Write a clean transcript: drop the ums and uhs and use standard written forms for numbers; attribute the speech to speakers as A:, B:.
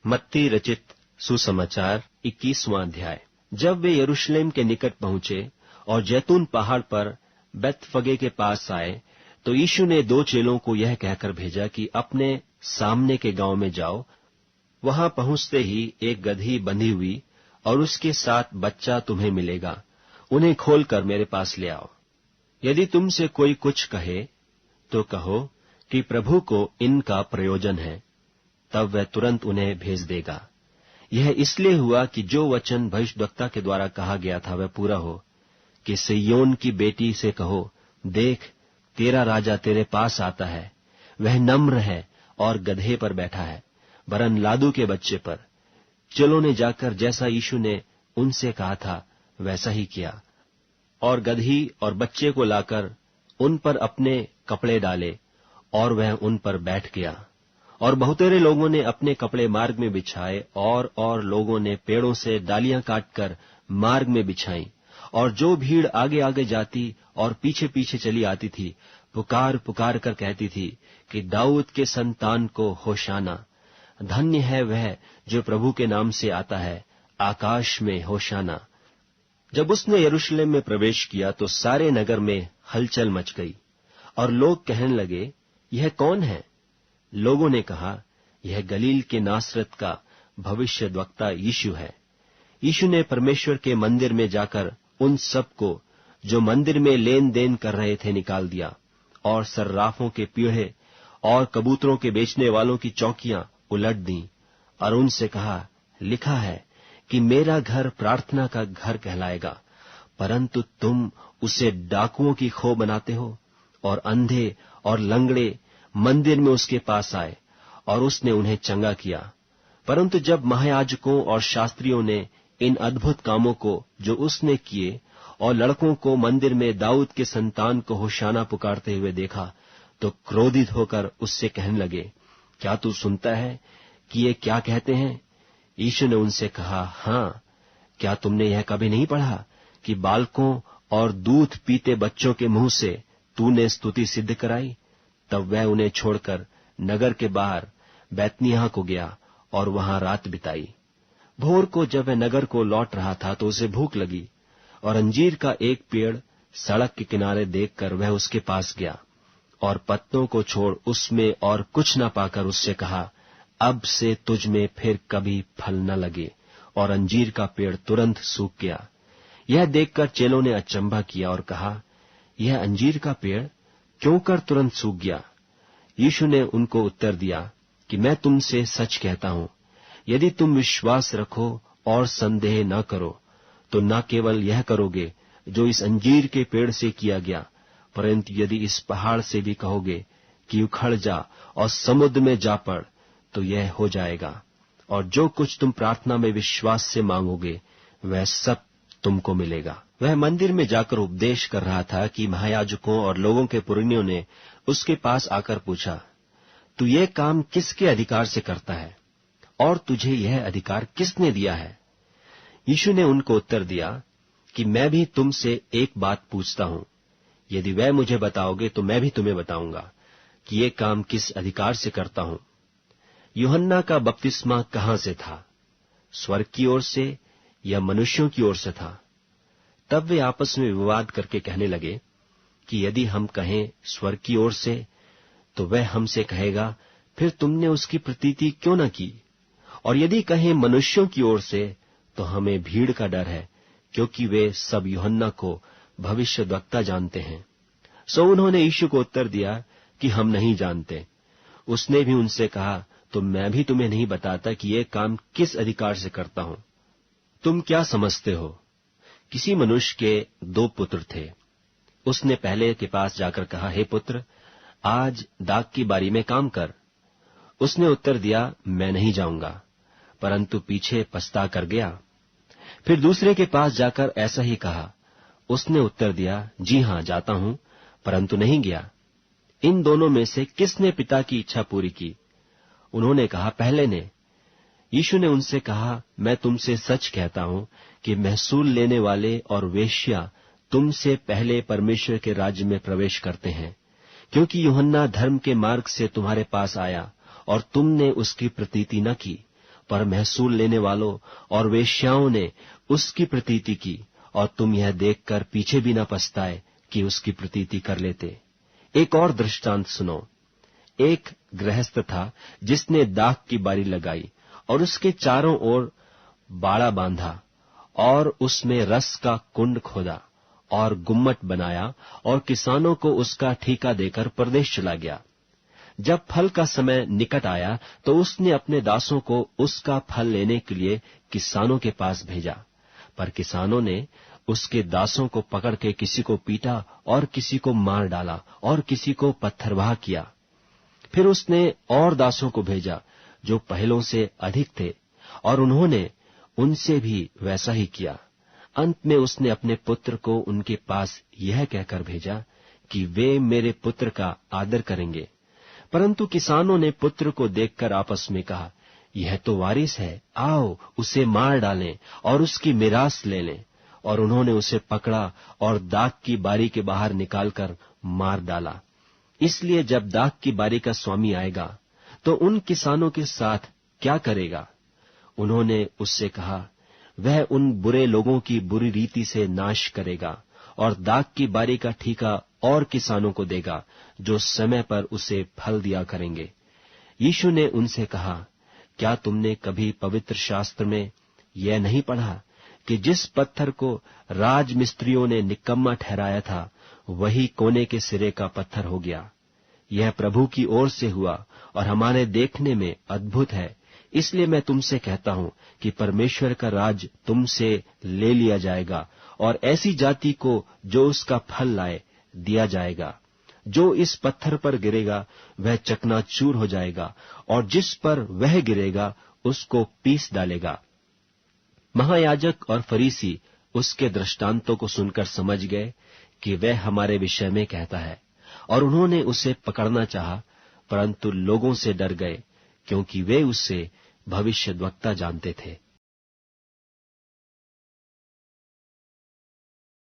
A: मत्ती रचित सुसमाचार 21वां अध्याय। जब वे यरूशलेम के निकट पहुंचे और जैतून पहाड़ पर बेतफगे के पास आए, तो यीशु ने 2 चेलों को यह कहकर भेजा कि अपने सामने के गांव में जाओ। वहां पहुंचते ही एक गदही बंधी हुई और उसके साथ बच्चा तुम्हें मिलेगा। उन्हें खोलकर मेरे पास ले आओ। यदि तुमसे कोई कुछ कहे तो कहो कि प्रभु को इनका प्रयोजन है, तब वह तुरंत उन्हें भेज देगा। यह इसलिए हुआ कि जो वचन भविष्यद्वक्ता के द्वारा कहा गया था वह पूरा हो, कि सिय्योन की बेटी से कहो, देख तेरा राजा तेरे पास आता है। वह नम्र है और गधे पर बैठा है, वरन लादू के बच्चे पर। चेलों ने जाकर जैसा यीशु ने उनसे कहा था वैसा ही किया, और गदही और बच्चे को लाकर उन पर अपने कपड़े डाले, और वह उन पर बैठ गया। और बहुतेरे लोगों ने अपने कपड़े मार्ग में बिछाए, और लोगों ने पेड़ों से डालियां काटकर मार्ग में बिछाई। और जो भीड़ आगे आगे जाती और पीछे पीछे चली आती थी, पुकार पुकार कर कहती थी कि दाऊद के संतान को होशाना। धन्य है वह जो प्रभु के नाम से आता है, आकाश में होशाना। जब उसने यरूशलेम में प्रवेश किया तो सारे नगर में हलचल मच गई, और लोग कहने लगे, यह कौन है? लोगों ने कहा, यह गलील के नासरत का भविष्यद्वक्ता यीशु है। यीशु ने परमेश्वर के मंदिर में जाकर उन सब को जो मंदिर में लेन देन कर रहे थे निकाल दिया, और सर्राफों के पीढ़े और कबूतरों के बेचने वालों की चौकियां उलट दी, और उनसे कहा, लिखा है कि मेरा घर प्रार्थना का घर कहलाएगा, परंतु तुम उसे डाकुओं की खो बनाते हो। और अंधे और लंगड़े मंदिर में उसके पास आए, और उसने उन्हें चंगा किया। परंतु जब महायाजकों और शास्त्रियों ने इन अद्भुत कामों को जो उसने किए और लड़कों को मंदिर में दाऊद के संतान को होशाना पुकारते हुए देखा, तो क्रोधित होकर उससे कहने लगे, क्या तू सुनता है कि ये क्या कहते हैं? यीशु ने उनसे कहा, हाँ, क्या तुमने यह कभी नहीं पढ़ा कि बालकों और दूध पीते बच्चों के मुंह से तूने स्तुति सिद्ध कराई? तब वह उन्हें छोड़कर नगर के बाहर बैतनिय्याह को गया और वहां रात बिताई। भोर को जब वह नगर को लौट रहा था तो उसे भूख लगी, और अंजीर का एक पेड़ सड़क के किनारे देखकर वह उसके पास गया, और पत्तों को छोड़ उसमें और कुछ न पाकर उससे कहा, अब से तुझ में फिर कभी फल न लगे। और अंजीर का पेड़ तुरंत सूख गया। यह देखकर चेलों ने अचंभा किया और कहा, यह अंजीर का पेड़ क्यों कर तुरंत सूख गया? यीशु ने उनको उत्तर दिया कि मैं तुमसे सच कहता हूं, यदि तुम विश्वास रखो और संदेह न करो, तो न केवल यह करोगे जो इस अंजीर के पेड़ से किया गया, परंतु यदि इस पहाड़ से भी कहोगे कि उखड़ जा और समुद्र में जा पड़, तो यह हो जाएगा। और जो कुछ तुम प्रार्थना में विश्वास से मांगोगे वह सब तुमको मिलेगा। वह मंदिर में जाकर उपदेश कर रहा था कि महायाजकों और लोगों के पुरनियों ने उसके पास आकर पूछा, तू ये काम किसके अधिकार से करता है, और तुझे यह अधिकार किसने दिया है? यीशु ने उनको उत्तर दिया कि मैं भी तुमसे एक बात पूछता हूं, यदि वह मुझे बताओगे तो मैं भी तुम्हें बताऊंगा कि ये काम किस अधिकार से करता हूं। यूहन्ना का बपतिस्मा कहां से था, स्वर्ग की ओर से या मनुष्यों की ओर से था? तब वे आपस में विवाद करके कहने लगे कि यदि हम कहें स्वर्ग की ओर से, तो वह हमसे कहेगा, फिर तुमने उसकी प्रतीति क्यों न की? और यदि कहें मनुष्यों की ओर से, तो हमें भीड़ का डर है, क्योंकि वे सब यूहन्ना को भविष्यद्वक्ता जानते हैं। सो उन्होंने यीशु को उत्तर दिया कि हम नहीं जानते। उसने भी उनसे कहा, तो मैं भी तुम्हें नहीं बताता कि ये काम किस अधिकार से करता हूं। तुम क्या समझते हो? किसी मनुष्य के 2 पुत्र थे। उसने पहले के पास जाकर कहा, हे पुत्र, आज दाख की बारी में काम कर। उसने उत्तर दिया, मैं नहीं जाऊंगा, परंतु पीछे पछता कर गया। फिर दूसरे के पास जाकर ऐसा ही कहा। उसने उत्तर दिया, जी हां, जाता हूं, परंतु नहीं गया। इन दोनों में से किसने पिता की इच्छा पूरी की? उन्होंने कहा, पहले ने। यीशु ने उनसे कहा, मैं तुमसे सच कहता हूं कि महसूल लेने वाले और वेश्या तुमसे पहले परमेश्वर के राज्य में प्रवेश करते हैं, क्योंकि यूहन्ना धर्म के मार्ग से तुम्हारे पास आया और तुमने उसकी प्रतीति न की, पर महसूल लेने वालों और वेश्याओं ने उसकी प्रतीति की, और तुम यह देखकर पीछे भी न पछताए कि उसकी प्रतीति कर लेते। एक और दृष्टांत सुनो। एक गृहस्थ था जिसने दाख की बारी लगाई और उसके चारों ओर बाड़ा बांधा और उसमें रस का कुंड खोदा और गुम्मट बनाया और किसानों को उसका ठेका देकर परदेश चला गया। जब फल का समय निकट आया तो उसने अपने दासों को उसका फल लेने के लिए किसानों के पास भेजा, पर किसानों ने उसके दासों को पकड़ के किसी को पीटा और किसी को मार डाला और किसी को पत्थरवाह किया। फिर उसने और दासों को भेजा जो पहलों से अधिक थे, और उन्होंने उनसे भी वैसा ही किया। अंत में उसने अपने पुत्र को उनके पास यह कहकर भेजा कि वे मेरे पुत्र का आदर करेंगे। परंतु किसानों ने पुत्र को देखकर आपस में कहा, यह तो वारिस है, आओ उसे मार डालें और उसकी मिरास ले लें। और उन्होंने उसे पकड़ा और दाख की बारी के बाहर निकालकर मार डाला। इसलिए जब दाख की बारी का स्वामी आएगा तो उन किसानों के साथ क्या करेगा? उन्होंने उससे कहा, वह उन बुरे लोगों की बुरी रीति से नाश करेगा और दाख की बारी का ठेका और किसानों को देगा जो समय पर उसे फल दिया करेंगे। यीशु ने उनसे कहा, क्या तुमने कभी पवित्र शास्त्र में यह नहीं पढ़ा कि जिस पत्थर को राजमिस्त्रियों ने निकम्मा ठहराया था वही कोने के सिरे का पत्थर हो गया? यह प्रभु की ओर से हुआ और हमारे देखने में अद्भुत है। इसलिए मैं तुमसे कहता हूं कि परमेश्वर का राज तुमसे ले लिया जाएगा और ऐसी जाति को जो उसका फल लाए दिया जाएगा। जो इस पत्थर पर गिरेगा वह चकनाचूर हो जाएगा और जिस पर वह गिरेगा उसको पीस डालेगा। महायाजक और फरीसी उसके दृष्टांतों को सुनकर समझ गए कि वह हमारे विषय में कहता है, और उन्होंने उसे पकड़ना चाहा, परंतु लोगों से डर गए क्योंकि वे उससे भविष्यद्वक्ता जानते थे।